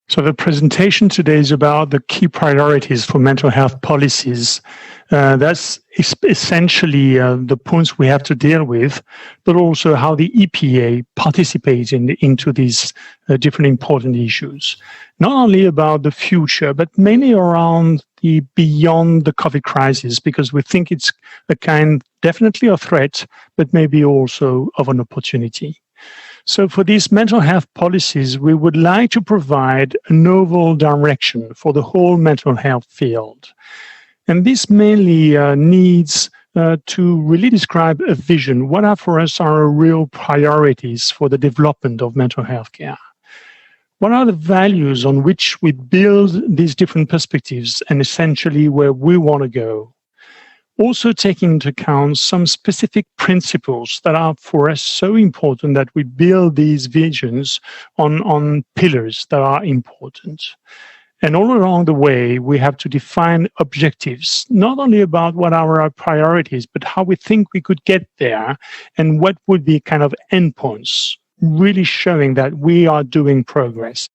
So the presentation today is about the key priorities for mental health policies. That's essentially the points we have to deal with, but also how the EPA participates into these different important issues. Not only about the future, but mainly around the beyond the COVID crisis, because we think it's definitely a threat, but maybe also of an opportunity. So for these mental health policies, we would like to provide a novel direction for the whole mental health field. And this mainly needs to really describe a vision. What are for us our real priorities for the development of mental health care? What are the values on which we build these different perspectives and essentially where we want to go? Also taking into account some specific principles that are for us so important that we build these visions on pillars that are important. And all along the way, we have to define objectives, not only about what are our priorities, but how we think we could get there and what would be kind of endpoints, really showing that we are doing progress.